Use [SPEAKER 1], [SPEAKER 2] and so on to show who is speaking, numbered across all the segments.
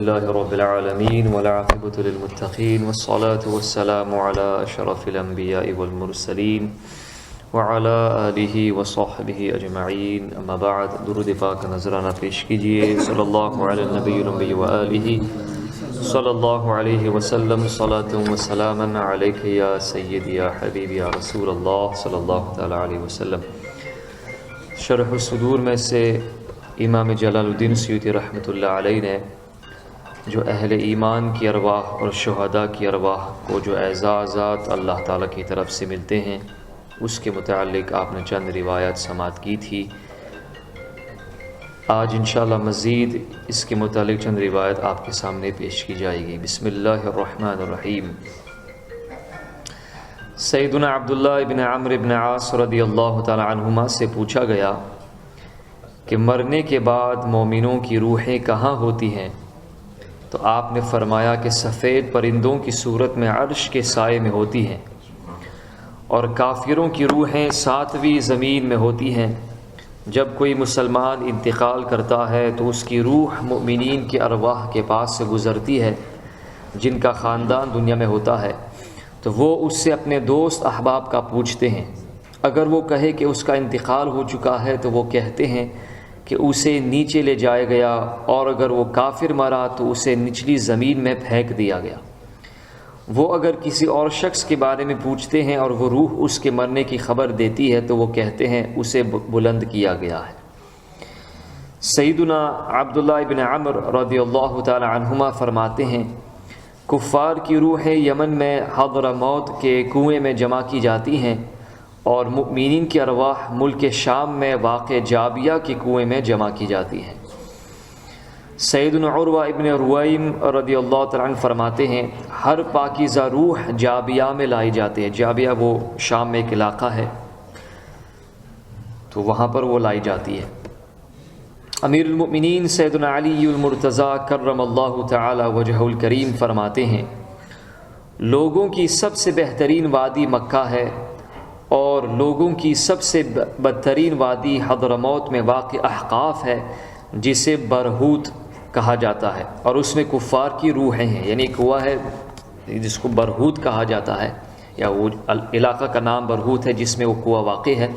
[SPEAKER 1] الله رب العالمين والعاقبة للمتقين والصلاة والسلام على أشرف الأنبياء والمرسلين وعلى آله وصحبه أجمعين. أما بعد، درود پاک نظرانہ پیش کیجئے صلی اللہ علی النبی الأمی وآلہ صلی اللہ علیہ وسلم. صلاة و سلاما علیک یا سیدی یا حبیبی یا رسول اللہ صلی اللہ تعالی علیہ وسلم. شرح الصدور میں سے امام جلال الدین سیوطی رحمۃ اللہ علیہ نے جو اہل ایمان کی ارواح اور شہداء کی ارواح کو جو اعزازات اللہ تعالیٰ کی طرف سے ملتے ہیں اس کے متعلق آپ نے چند روایات سماعت کی تھی. آج انشاءاللہ مزید اس کے متعلق چند روایت آپ کے سامنے پیش کی جائے گی. بسم اللہ الرحمن الرحیم. سیدنا عبداللہ ابن عمرو ابن عاص رضی اللہ تعالی عنہما سے پوچھا گیا کہ مرنے کے بعد مومنوں کی روحیں کہاں ہوتی ہیں؟ تو آپ نے فرمایا کہ سفید پرندوں کی صورت میں عرش کے سائے میں ہوتی ہیں، اور کافروں کی روحیں ساتویں زمین میں ہوتی ہیں. جب کوئی مسلمان انتقال کرتا ہے تو اس کی روح مؤمنین کی ارواح کے پاس سے گزرتی ہے جن کا خاندان دنیا میں ہوتا ہے، تو وہ اس سے اپنے دوست احباب کا پوچھتے ہیں. اگر وہ کہے کہ اس کا انتقال ہو چکا ہے تو وہ کہتے ہیں کہ اسے نیچے لے جایا گیا، اور اگر وہ کافر مرا تو اسے نچلی زمین میں پھینک دیا گیا. وہ اگر کسی اور شخص کے بارے میں پوچھتے ہیں اور وہ روح اس کے مرنے کی خبر دیتی ہے تو وہ کہتے ہیں اسے بلند کیا گیا ہے. سیدنا عبداللہ ابن عمرو رضی اللہ تعالی عنہما فرماتے ہیں کفار کی روحیں یمن میں حضرموت کے کنویں میں جمع کی جاتی ہیں، اور مؤمنین کی ارواح ملک شام میں واقع جابیہ کے کنویں میں جمع کی جاتی ہیں. سیدنا عروہ ابن رویم رضی اللہ تعالیٰ عنہ فرماتے ہیں ہر پاکیزہ روح جابیہ میں لائی جاتی ہے. جابیہ وہ شام میں ایک علاقہ ہے، تو وہاں پر وہ لائی جاتی ہے. امیر المؤمنین سیدنا علی المرتضیٰ کرم اللہ تعالی وجہہ الکریم فرماتے ہیں لوگوں کی سب سے بہترین وادی مکہ ہے، اور لوگوں کی سب سے بدترین وادی حضرموت میں واقع احقاف ہے جسے برہوت کہا جاتا ہے، اور اس میں کفار کی روحیں ہیں. یعنی کنواں ہے جس کو برہوت کہا جاتا ہے، یا وہ علاقہ کا نام برہوت ہے جس میں وہ کنواں واقع ہے،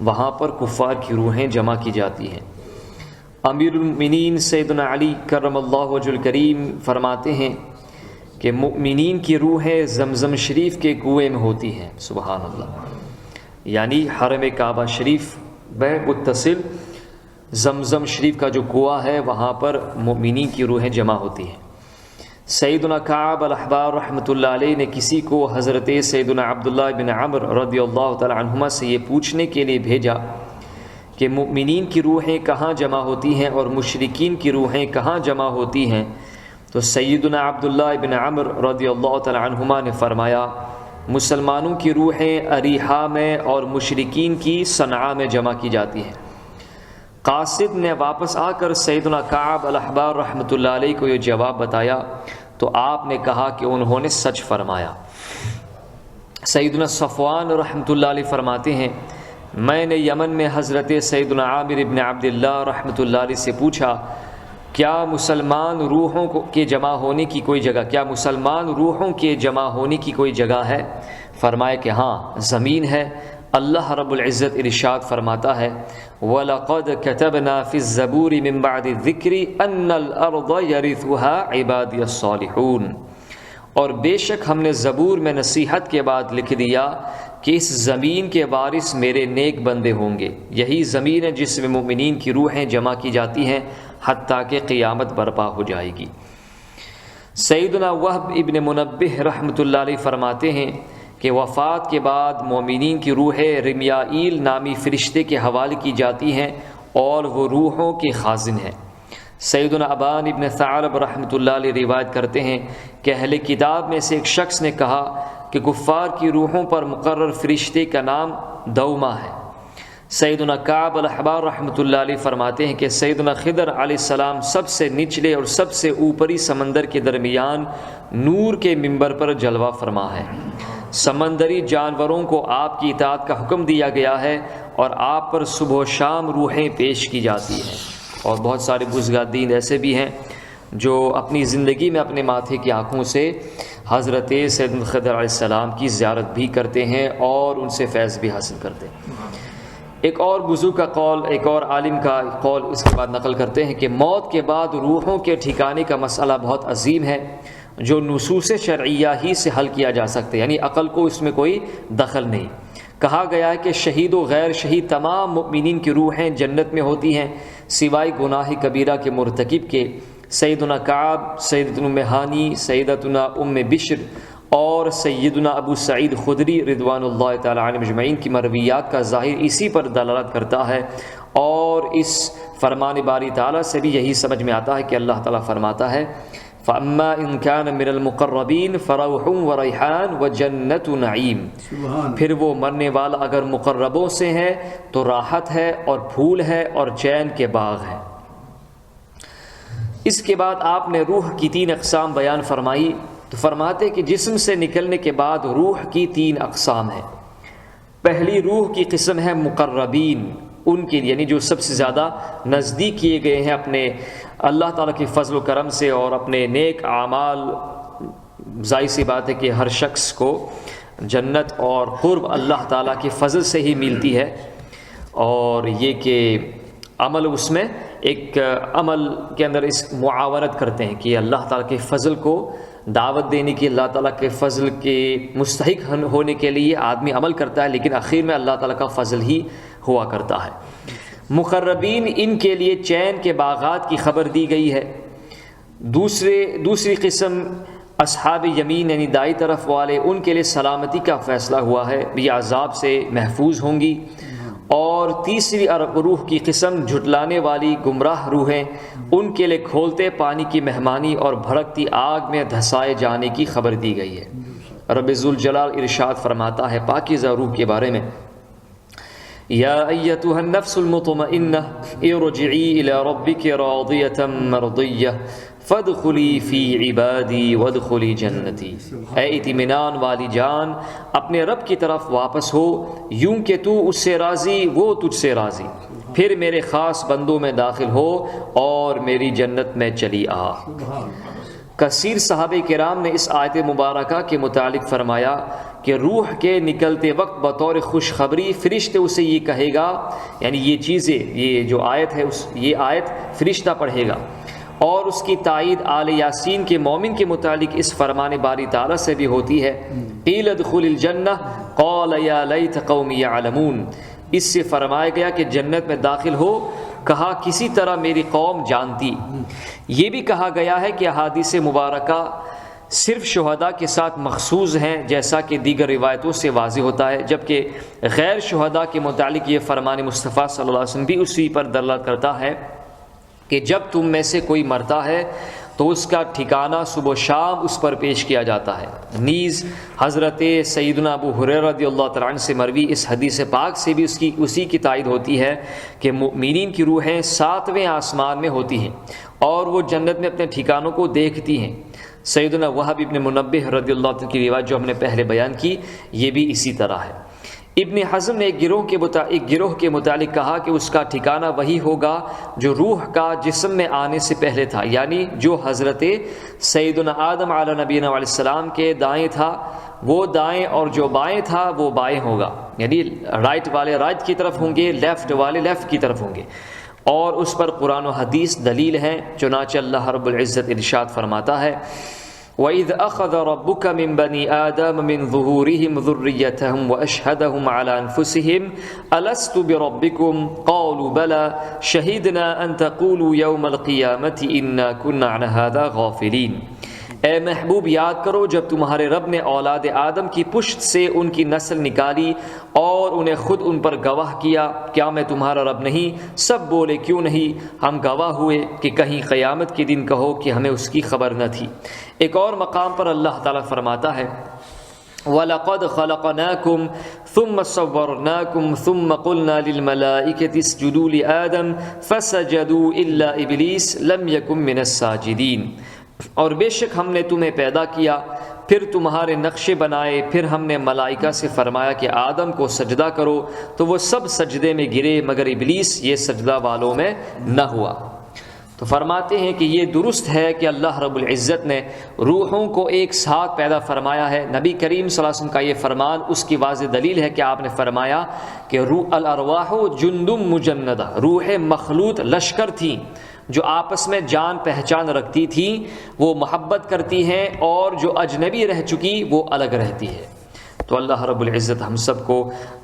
[SPEAKER 1] وہاں پر کفار کی روحیں جمع کی جاتی ہیں. امیر المؤمنین سیدنا علی کرم اللہ وجہ الکریم فرماتے ہیں کہ مؤمنین کی روحیں زمزم شریف کے کنویں میں ہوتی ہیں. سبحان اللہ. یعنی حرم کعبہ شریف میں متصل زمزم شریف کا جو کنواں ہے وہاں پر مؤمنین کی روحیں جمع ہوتی ہیں. سیدنا کعب الاحبار رحمۃ اللہ علیہ نے کسی کو حضرت سیدنا عبداللہ بن عمرو رضی اللہ تعالی عنہما سے یہ پوچھنے کے لیے بھیجا کہ مؤمنین کی روحیں کہاں جمع ہوتی ہیں اور مشرکین کی روحیں کہاں جمع ہوتی ہیں. تو سیدنا عبداللہ بن عمرو رضی اللہ تعالی عنہما نے فرمایا مسلمانوں کی روحیں اریحا میں اور مشرکین کی صنعاء میں جمع کی جاتی ہیں. قاصد نے واپس آ کر سیدنا کعب الاحبار رحمۃ اللہ علیہ کو یہ جواب بتایا تو آپ نے کہا کہ انہوں نے سچ فرمایا. سیدنا صفوان رحمۃ اللہ علیہ فرماتے ہیں میں نے یمن میں حضرت سیدنا عامر ابن عبداللہ رحمۃ اللہ علیہ سے پوچھا کیا مسلمان روحوں کے جمع ہونے کی کوئی جگہ ہے؟ فرمایا کہ ہاں زمین ہے. اللہ رب العزت ارشاد فرماتا ہے وَلَقَدْ كَتَبْنَا فِي الزَّبُورِ مِن بَعْدِ الذِّكْرِ أَنَّ الْأَرْضَ يَرِثُهَا عِبَادِيَ الصَّالِحُونَ، اور بے شک ہم نے زبور میں نصیحت کے بعد لکھ دیا کہ اس زمین کے وارث میرے نیک بندے ہوں گے. یہی زمین ہے جس میں مومنین کی روحیں جمع کی جاتی ہیں حتیٰ کہ قیامت برپا ہو جائے گی. سیدنا وہب ابن منبہ رحمۃ اللہ علیہ فرماتے ہیں کہ وفات کے بعد مومنین کی روحیں رمیائیل نامی فرشتے کے حوالے کی جاتی ہیں اور وہ روحوں کے خازن ہیں. سیدنا ابان ابن ثعلب رحمۃ اللہ علیہ روایت کرتے ہیں کہ اہل کتاب میں سے ایک شخص نے کہا کہ کفار کی روحوں پر مقرر فرشتے کا نام دوما ہے. سیدنا کعب الاحبار رحمۃ اللہ علیہ فرماتے ہیں کہ سیدنا خضر علیہ السلام سب سے نچلے اور سب سے اوپری سمندر کے درمیان نور کے منبر پر جلوہ فرما ہے. سمندری جانوروں کو آپ کی اطاعت کا حکم دیا گیا ہے اور آپ پر صبح و شام روحیں پیش کی جاتی ہیں. اور بہت سارے بزرگان دین ایسے بھی ہیں جو اپنی زندگی میں اپنے ماتھے کی آنکھوں سے حضرت سیدنا خضر علیہ السلام کی زیارت بھی کرتے ہیں اور ان سے فیض بھی حاصل کرتے ہیں۔ ایک اور بزرگ کا قول، ایک اور عالم کا قول اس کے بعد نقل کرتے ہیں کہ موت کے بعد روحوں کے ٹھکانے کا مسئلہ بہت عظیم ہے جو نصوص شرعیہ ہی سے حل کیا جا سکتے، یعنی عقل کو اس میں کوئی دخل نہیں۔ کہا گیا ہے کہ شہید و غیر شہید تمام مؤمنین کی روحیں جنت میں ہوتی ہیں سوائے گناہ کبیرہ کے مرتکب کے۔ سیدنا کعب، سیدتنا ام ہانی، سیدتنا ام بشر اور سیدنا ابو سعید خدری رضوان اللہ تعالی عنہ مجمعین کی مرویات کا ظاہر اسی پر دلالت کرتا ہے، اور اس فرمان باری تعالیٰ سے بھی یہی سمجھ میں آتا ہے کہ اللہ تعالیٰ فرماتا ہے فَأَمَّا إِن كَانَ مِنَ الْمُقَرَّبِينَ فَرَوْحٌ وَرَيْحَانٌ وَجَنَّةُ نَعِيمٌ، پھر وہ مرنے والا اگر مقربوں سے ہے تو راحت ہے اور پھول ہے اور چین کے باغ ہے۔ اس کے بعد آپ نے روح کی 3 اقسام بیان فرمائی، تو فرماتے کہ جسم سے نکلنے کے بعد روح کی 3 اقسام ہیں۔ پہلی روح کی قسم ہے مقربین، ان کے لیے یعنی جو سب سے زیادہ نزدیک کیے گئے ہیں اپنے اللہ تعالیٰ کے فضل و کرم سے اور اپنے نیک اعمال۔ ظاہر سی بات ہے کہ ہر شخص کو جنت اور قرب اللہ تعالیٰ کے فضل سے ہی ملتی ہے، اور یہ کہ عمل اس میں ایک عمل کے اندر اس معاونت کرتے ہیں کہ اللہ تعالیٰ کے فضل کو دعوت دینے کی، اللہ تعالیٰ کے فضل کے مستحق ہونے کے لیے آدمی عمل کرتا ہے، لیکن آخر میں اللہ تعالیٰ کا فضل ہی ہوا کرتا ہے۔ مقربین، ان کے لیے چین کے باغات کی خبر دی گئی ہے۔ دوسری قسم اصحاب یمین یعنی دائیں طرف والے، ان کے لیے سلامتی کا فیصلہ ہوا ہے، یہ عذاب سے محفوظ ہوں گی۔ اور تیسری روح کی قسم جھٹلانے والی گمراہ روحیں، ان کے لیے کھولتے پانی کی مہمانی اور بھڑکتی آگ میں دھسائے جانے کی خبر دی گئی ہے۔ رب ذوالجلال ارشاد فرماتا ہے پاکیزہ روح کے بارے میں، یا ایتھا النفس المطمئنہ ارجعی الی ربک راضیۃ مرضیہ فادخلی فی عبادی وادخلی جنتی، اے اطمینان والی جان اپنے رب کی طرف واپس ہو، یوں کہ تو اس سے راضی وہ تجھ سے راضی، پھر میرے خاص بندوں میں داخل ہو اور میری جنت میں چلی آ۔ کثیر صحابہ کرام نے اس آیت مبارکہ کے متعلق فرمایا کہ روح کے نکلتے وقت بطور خوشخبری فرشتے اسے یہ کہے گا، یعنی یہ چیزیں، یہ جو آیت ہے یہ آیت فرشتہ پڑھے گا، اور اس کی تائید آل یاسین کے مومن کے متعلق اس فرمان باری تعالیٰ سے بھی ہوتی ہے، قیل ادخل الجنہ قال یا لیت قومی یعلمون، اس سے فرمایا گیا کہ جنت میں داخل ہو، کہا کسی طرح میری قوم جانتی۔ یہ بھی کہا گیا ہے کہ احادیث مبارکہ صرف شہداء کے ساتھ مخصوص ہیں، جیسا کہ دیگر روایتوں سے واضح ہوتا ہے، جبکہ غیر شہداء کے متعلق یہ فرمان مصطفیٰ صلی اللہ علیہ وسلم بھی اسی پر دلالت کرتا ہے کہ جب تم میں سے کوئی مرتا ہے تو اس کا ٹھکانہ صبح و شام اس پر پیش کیا جاتا ہے۔ نیز حضرت سیدنا ابو ہریرہ رضی اللہ تعالیٰ عنہ سے مروی اس حدیث پاک سے بھی اسی کی تائید ہوتی ہے کہ مؤمنین کی روحیں 7ویں آسمان میں ہوتی ہیں اور وہ جنت میں اپنے ٹھکانوں کو دیکھتی ہیں۔ سیدنا وہب ابن منبہ رضی اللہ عنہ کی روایت جو ہم نے پہلے بیان کی، یہ بھی اسی طرح ہے۔ ابن حزم نے ایک گروہ کے متعلق کہا کہ اس کا ٹھکانہ وہی ہوگا جو روح کا جسم میں آنے سے پہلے تھا، یعنی جو حضرت سیدنا آدم علیہ نبینا علیہ السلام کے دائیں تھا وہ دائیں، اور جو بائیں تھا وہ بائیں ہوگا، یعنی رائٹ والے رائٹ کی طرف ہوں گے، لیفٹ والے لیفٹ کی طرف ہوں گے، اور اس پر قرآن و حدیث دلیل ہیں۔ چنانچہ اللہ رب العزت ارشاد فرماتا ہے وَإِذْ أَخَذَ رَبُّكَ مِنْ بَنِي آدَمَ مِنْ ظُهُورِهِمْ ذُرِّيَّتَهُمْ وَأَشْهَدَهُمْ عَلَى أَنفُسِهِمْ أَلَسْتُ بِرَبِّكُمْ قَالُوا بَلَى شَهِدْنَا أَن تَقُولُوا يَوْمَ الْقِيَامَةِ إِنَّا كُنَّا عَنْ هَذَا غَافِلِينَ، اے محبوب یاد کرو جب تمہارے رب نے اولاد آدم کی پشت سے ان کی نسل نکالی اور انہیں خود ان پر گواہ کیا، کیا میں تمہارا رب نہیں؟ سب بولے کیوں نہیں، ہم گواہ ہوئے کہ کہیں قیامت کے دن کہو کہ ہمیں اس کی خبر نہ تھی۔ ایک اور مقام پر اللہ تعالیٰ فرماتا ہے وَلَقَدْ خَلَقْنَاكُمْ ثُمَّ صَوَّرْنَاكُمْ ثُمَّ قُلْنَا لِلْمَلَائِكَةِ اسْجُدُوا لِآدَمَ فَسَجَدُوا إِلَّا إِبْلِيسَ لَمْ يَكُنْ مِنَ السَّاجِدِينَ، اور بے شک ہم نے تمہیں پیدا کیا، پھر تمہارے نقشے بنائے، پھر ہم نے ملائکہ سے فرمایا کہ آدم کو سجدہ کرو تو وہ سب سجدے میں گرے مگر ابلیس یہ سجدہ والوں میں نہ ہوا۔ تو فرماتے ہیں کہ یہ درست ہے کہ اللہ رب العزت نے روحوں کو ایک ساتھ پیدا فرمایا ہے۔ نبی کریم صلی اللہ علیہ وسلم کا یہ فرمان اس کی واضح دلیل ہے کہ آپ نے فرمایا کہ الارواح جندم مجندہ، روح مخلوط لشکر تھی جو آپس میں جان پہچان رکھتی تھی، وہ محبت کرتی ہیں، اور جو اجنبی رہ چکی وہ الگ رہتی ہے۔ تو اللہ رب العزت ہم سب کو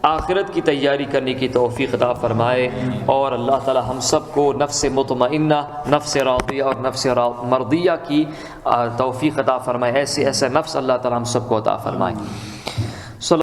[SPEAKER 1] آخرت کی تیاری کرنے کی توفیق عطا فرمائے، اور اللہ تعالی ہم سب کو نفس مطمئنہ، نفس راضیہ اور نفس مرضیہ کی توفیق عطا فرمائے۔ ایسے نفس اللہ تعالی ہم سب کو عطا فرمائے۔